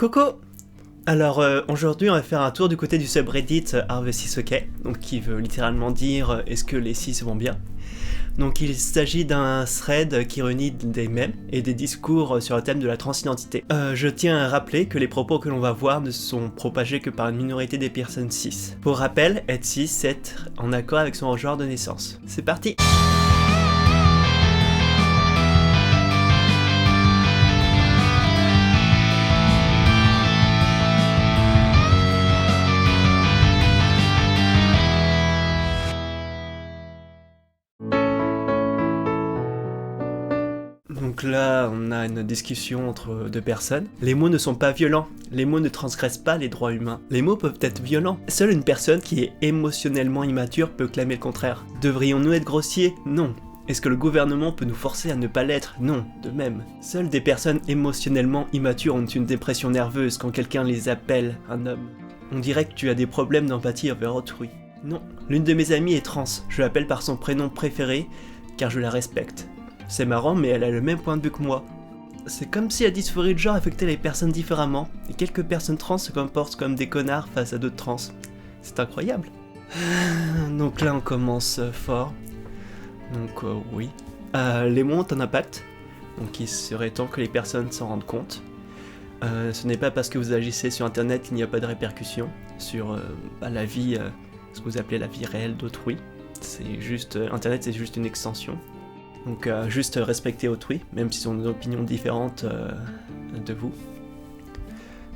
Coucou. Alors aujourd'hui on va faire un tour du côté du subreddit Are the Cis OK, donc qui veut littéralement dire est-ce que les cis vont bien. Donc il s'agit d'un thread qui réunit des mèmes et des discours sur le thème de la transidentité. Je tiens à rappeler que les propos que l'on va voir ne sont propagés que par une minorité des personnes cis. Pour rappel, être cis, c'est être en accord avec son genre de naissance. C'est parti. Donc là, on a une discussion entre deux personnes. Les mots ne sont pas violents. Les mots ne transgressent pas les droits humains. Les mots peuvent être violents. Seule une personne qui est émotionnellement immature peut clamer le contraire. Devrions-nous être grossiers ? Non. Est-ce que le gouvernement peut nous forcer à ne pas l'être ? Non, de même. Seules des personnes émotionnellement immatures ont une dépression nerveuse quand quelqu'un les appelle un homme. On dirait que tu as des problèmes d'empathie envers autrui. Non. L'une de mes amies est trans. Je l'appelle par son prénom préféré car je la respecte. C'est marrant, mais elle a le même point de vue que moi. C'est comme si la dysphorie de genre affectait les personnes différemment, et quelques personnes trans se comportent comme des connards face à d'autres trans. C'est incroyable. Donc là, on commence fort. Donc oui. Les mots ont un impact, donc il serait temps que les personnes s'en rendent compte. Ce n'est pas parce que vous agissez sur internet qu'il n'y a pas de répercussions sur la vie, ce que vous appelez la vie réelle d'autrui. C'est juste, internet c'est juste une extension. Donc juste respecter autrui, même s'ils ont des opinions différentes de vous.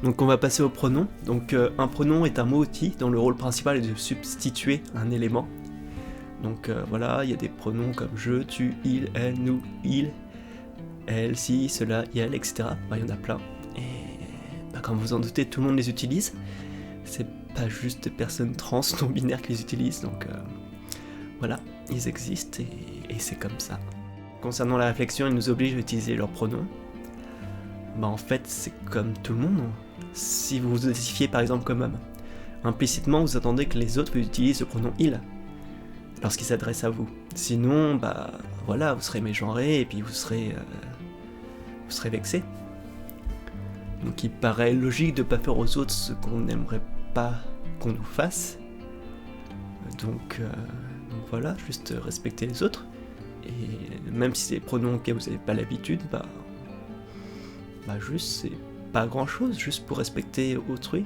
Donc on va passer aux pronoms. Donc un pronom est un mot-outil dont le rôle principal est de substituer un élément. Donc voilà, il y a des pronoms comme je, tu, il, elle, nous, il, elle, si, cela, elle, etc. Il y en a plein. Et comme vous en doutez, tout le monde les utilise. C'est pas juste des personnes trans non binaires qui les utilisent, donc voilà, ils existent et c'est comme ça. Concernant la réflexion, ils nous obligent à utiliser leurs pronoms. En fait, c'est comme tout le monde. Si vous vous identifiez par exemple comme homme, implicitement vous attendez que les autres utilisent le pronom il lorsqu'ils s'adressent à vous. Sinon, voilà, vous serez mégenré et puis vous serez vexé. Donc il paraît logique de ne pas faire aux autres ce qu'on n'aimerait pas qu'on nous fasse. Donc voilà, juste respecter les autres. Et même si c'est des pronoms auxquels vous n'avez pas l'habitude, juste c'est pas grand chose, juste pour respecter autrui.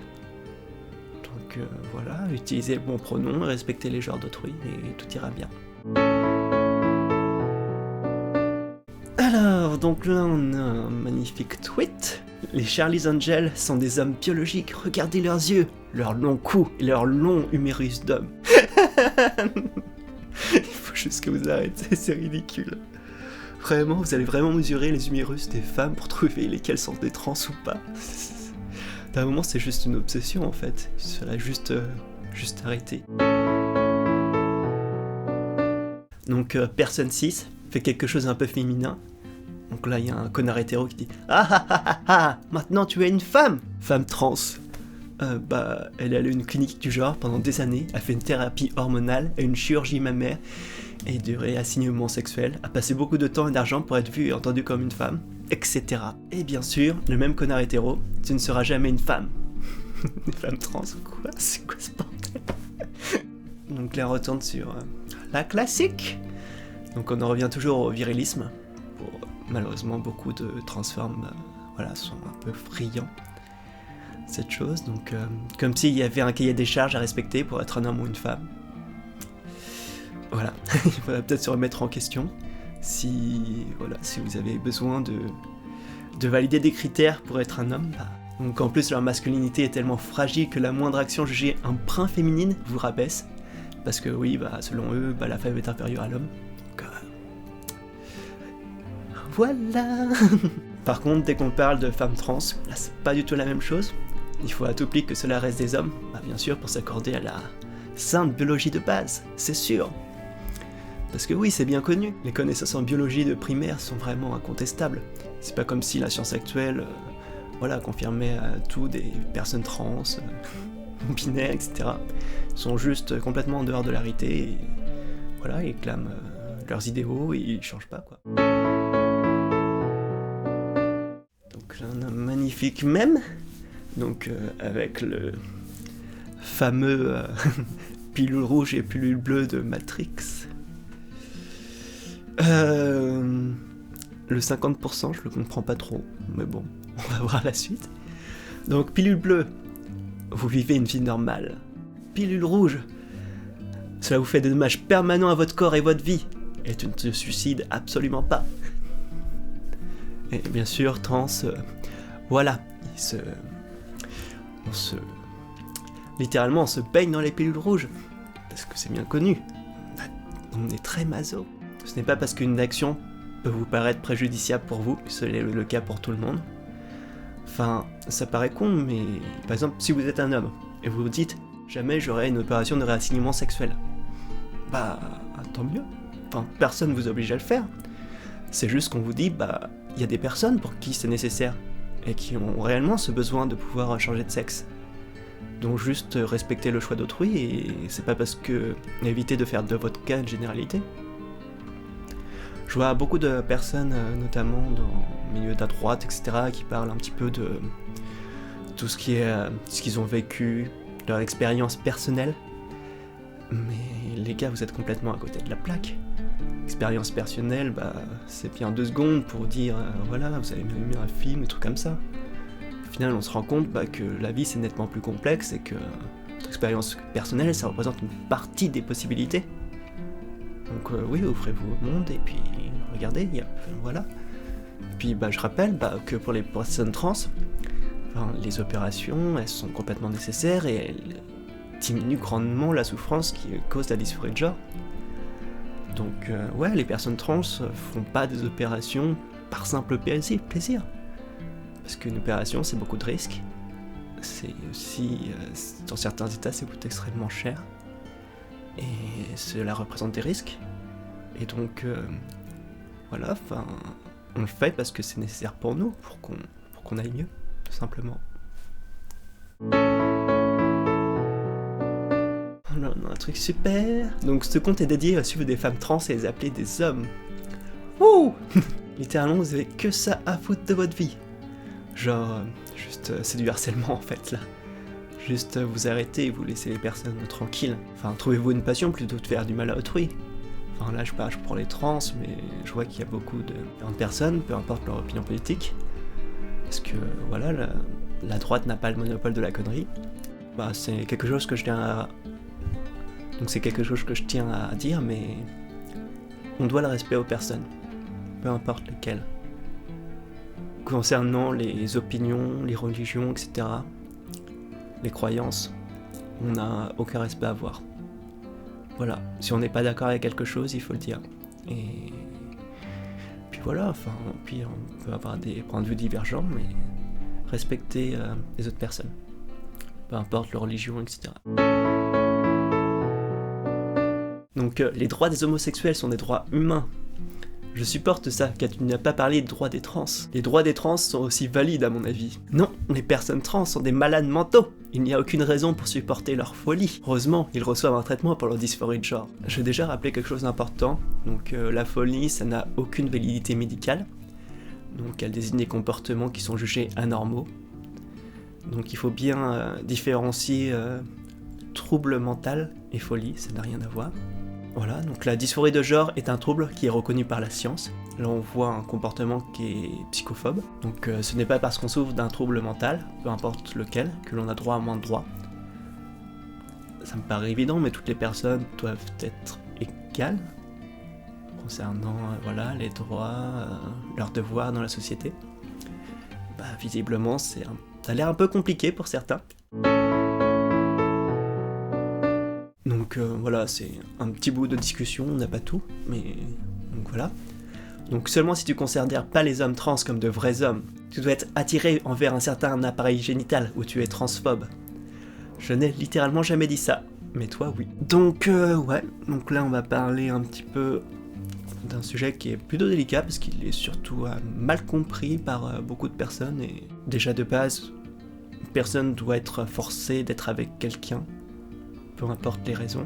Donc voilà, utilisez le bon pronom, respectez les genres d'autrui et tout ira bien. Alors, donc là on a un magnifique tweet. Les Charlie's Angels sont des hommes biologiques, regardez leurs yeux, leur long cou et leur long humérus d'homme. Il faut juste que vous arrêtez, c'est ridicule. Vraiment, vous allez vraiment mesurer les humérus des femmes pour trouver lesquelles sont des trans ou pas. D'un moment, c'est juste une obsession en fait. Il faudrait juste arrêter. Donc, personne cis fait quelque chose d'un peu féminin. Donc là, il y a un connard hétéro qui dit « Ah ah ah ah ah, maintenant tu es une femme !» Femme trans. Elle est allée à une clinique du genre pendant des années, a fait une thérapie hormonale et une chirurgie mammaire et de réassignement sexuel, a passé beaucoup de temps et d'argent pour être vue et entendue comme une femme, etc. Et bien sûr, le même connard hétéro, tu ne seras jamais une femme. Une femme trans ou quoi ? C'est quoi ce bordel ? Donc là, on retourne sur la classique. Donc on en revient toujours au virilisme. Malheureusement, beaucoup de transformes sont un peu friands cette chose, donc comme s'il y avait un cahier des charges à respecter pour être un homme ou une femme. Voilà, il faudrait peut-être se remettre en question si vous avez besoin de valider des critères pour être un homme. Donc en plus leur masculinité est tellement fragile que la moindre action jugée un brin féminine vous rabaisse, parce que oui, selon eux, la femme est inférieure à l'homme. Donc voilà. Par contre, dès qu'on parle de femmes trans, là c'est pas du tout la même chose. Il faut à tout prix que cela reste des hommes, bien sûr, pour s'accorder à la sainte biologie de base, c'est sûr. Parce que oui, c'est bien connu, les connaissances en biologie de primaire sont vraiment incontestables. C'est pas comme si la science actuelle, confirmait à tout des personnes trans, binaires, etc. Ils sont juste complètement en dehors de la réalité, et ils clament leurs idéaux et ils changent pas, quoi. Donc là, on a un magnifique mème Donc avec le fameux pilule rouge et pilule bleue de Matrix. Le 50%, je le comprends pas trop, mais bon, on va voir la suite. Donc pilule bleue, vous vivez une vie normale. Pilule rouge, cela vous fait des dommages permanents à votre corps et votre vie, et tu ne te suicides absolument pas. Et bien sûr, trans, voilà, littéralement, on se baigne dans les pilules rouges, parce que c'est bien connu. On est très maso. Ce n'est pas parce qu'une action peut vous paraître préjudiciable pour vous, que c'est le cas pour tout le monde. Enfin, ça paraît con, mais par exemple, si vous êtes un homme, et vous vous dites « Jamais j'aurai une opération de réassignement sexuel », bah, tant mieux. Enfin, personne ne vous oblige à le faire. C'est juste qu'on vous dit, bah, il y a des personnes pour qui c'est nécessaire, et qui ont réellement ce besoin de pouvoir changer de sexe. Donc juste respecter le choix d'autrui, et c'est pas parce que... évitez de faire de votre cas une généralité. Je vois beaucoup de personnes, notamment dans le milieu de la droite, etc., qui parlent un petit peu de tout ce qui est ce qu'ils ont vécu, leur expérience personnelle. Mais les gars, vous êtes complètement à côté de la plaque. Expérience personnelle, bah, c'est bien 2 secondes pour dire voilà, vous avez aimé un film, des trucs comme ça. Au final, on se rend compte que la vie c'est nettement plus complexe et que votre expérience personnelle, ça représente une partie des possibilités. Donc oui, ouvrez-vous au monde et puis regardez, voilà. Puis je rappelle que pour les personnes trans, les opérations, elles sont complètement nécessaires et elles diminuent grandement la souffrance qui cause la dysphorie de genre. Donc ouais, les personnes trans font pas des opérations par simple plaisir. Parce qu'une opération, c'est beaucoup de risques. C'est aussi, dans certains états, ça coûte extrêmement cher. Et cela représente des risques. Et donc, voilà, on le fait parce que c'est nécessaire pour nous, pour qu'on aille mieux, tout simplement. On a un truc super. Donc ce compte est dédié à suivre des femmes trans et les appeler des hommes. Wouh. Littéralement, vous avez que ça à foutre de votre vie. Genre, juste, c'est du harcèlement en fait là. Juste vous arrêtez et vous laissez les personnes tranquilles. Enfin, trouvez-vous une passion plutôt que de faire du mal à autrui. Enfin là, je prends les trans, mais je vois qu'il y a beaucoup de personnes, peu importe leur opinion politique. Parce que voilà, la droite n'a pas le monopole de la connerie. C'est quelque chose que je tiens à... Donc c'est quelque chose que je tiens à dire, mais on doit le respect aux personnes, peu importe lesquelles. Concernant les opinions, les religions, etc., les croyances, on n'a aucun respect à avoir. Voilà, si on n'est pas d'accord avec quelque chose, il faut le dire. Et puis voilà, puis on peut avoir des points de vue divergents, mais respecter les autres personnes, peu importe leur religion, etc. Donc les droits des homosexuels sont des droits humains. Je supporte ça, car tu n'as pas parlé des droits des trans. Les droits des trans sont aussi valides à mon avis. Non, les personnes trans sont des malades mentaux. Il n'y a aucune raison pour supporter leur folie. Heureusement, ils reçoivent un traitement pour leur dysphorie de genre. J'ai déjà rappelé quelque chose d'important. Donc la folie, ça n'a aucune validité médicale. Donc elle désigne des comportements qui sont jugés anormaux. Donc il faut bien différencier trouble mental et folie, ça n'a rien à voir. Voilà, donc la dysphorie de genre est un trouble qui est reconnu par la science. Là on voit un comportement qui est psychophobe. Donc ce n'est pas parce qu'on souffre d'un trouble mental, peu importe lequel, que l'on a droit à moins de droits. Ça me paraît évident, mais toutes les personnes doivent être égales concernant voilà, les droits, leurs devoirs dans la société. Visiblement ça a l'air un peu compliqué pour certains. Donc voilà, c'est un petit bout de discussion, on n'a pas tout, mais donc voilà. Donc seulement si tu considères pas les hommes trans comme de vrais hommes, tu dois être attiré envers un certain appareil génital ou tu es transphobe. Je n'ai littéralement jamais dit ça, mais toi oui. Donc ouais, donc là on va parler un petit peu d'un sujet qui est plutôt délicat parce qu'il est surtout mal compris par beaucoup de personnes et déjà de base, une personne doit être forcée d'être avec quelqu'un. Peu importe les raisons.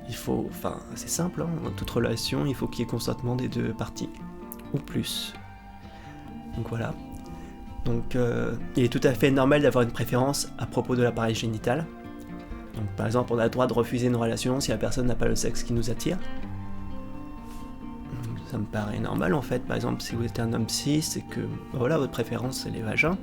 Il faut, c'est simple, dans toute relation, il faut qu'il y ait consentement des deux parties, ou plus. Donc voilà. Donc il est tout à fait normal d'avoir une préférence à propos de l'appareil génital. Donc par exemple, on a le droit de refuser une relation si la personne n'a pas le sexe qui nous attire. Ça me paraît normal en fait. Par exemple, si vous êtes un homme cis et que voilà, votre préférence c'est les vagins,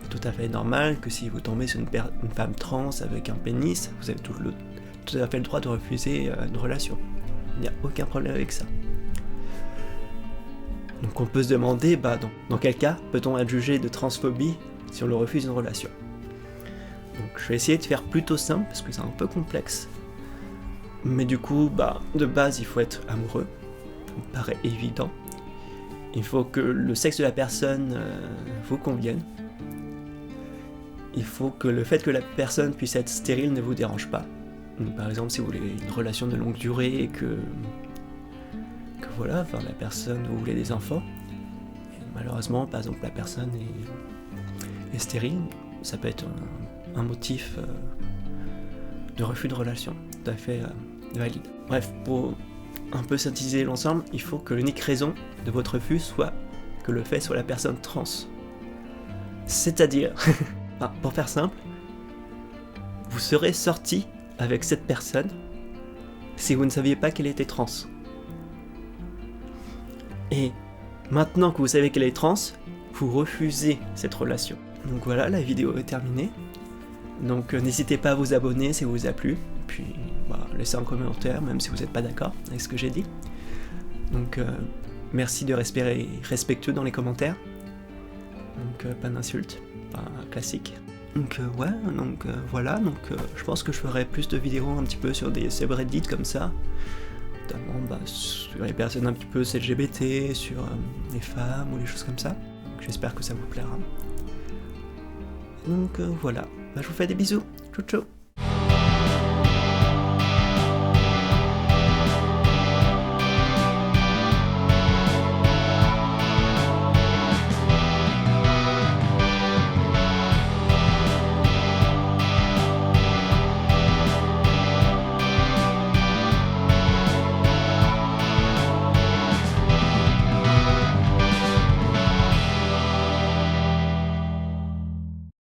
c'est tout à fait normal que si vous tombez sur une femme trans avec un pénis, vous avez tout à fait le droit de refuser une relation. Il n'y a aucun problème avec ça. Donc on peut se demander, dans quel cas peut-on être jugé de transphobie si on le refuse une relation. Donc je vais essayer de faire plutôt simple parce que c'est un peu complexe. Mais du coup, de base il faut être amoureux, ça me paraît évident. Il faut que le sexe de la personne vous convienne. Il faut que le fait que la personne puisse être stérile ne vous dérange pas. Donc, par exemple, si vous voulez une relation de longue durée et que voilà, la personne, vous voulez des enfants, et malheureusement, par exemple, la personne est stérile, ça peut être un motif de refus de relation, tout à fait valide. Bref, pour un peu synthétiser l'ensemble, il faut que l'unique raison de votre refus soit que le fait soit la personne trans. C'est-à-dire, pour faire simple, vous serez sorti avec cette personne si vous ne saviez pas qu'elle était trans. Et maintenant que vous savez qu'elle est trans, vous refusez cette relation. Donc voilà, la vidéo est terminée. Donc n'hésitez pas à vous abonner si vous a plu. Puis laissez un commentaire même si vous n'êtes pas d'accord avec ce que j'ai dit. Donc merci de rester respectueux dans les commentaires. Donc pas d'insultes, classique. Donc voilà, je pense que je ferai plus de vidéos un petit peu sur des subreddits comme ça. Notamment sur les personnes un petit peu LGBT, sur les femmes ou les choses comme ça. Donc j'espère que ça vous plaira. Donc voilà, je vous fais des bisous. Ciao ciao.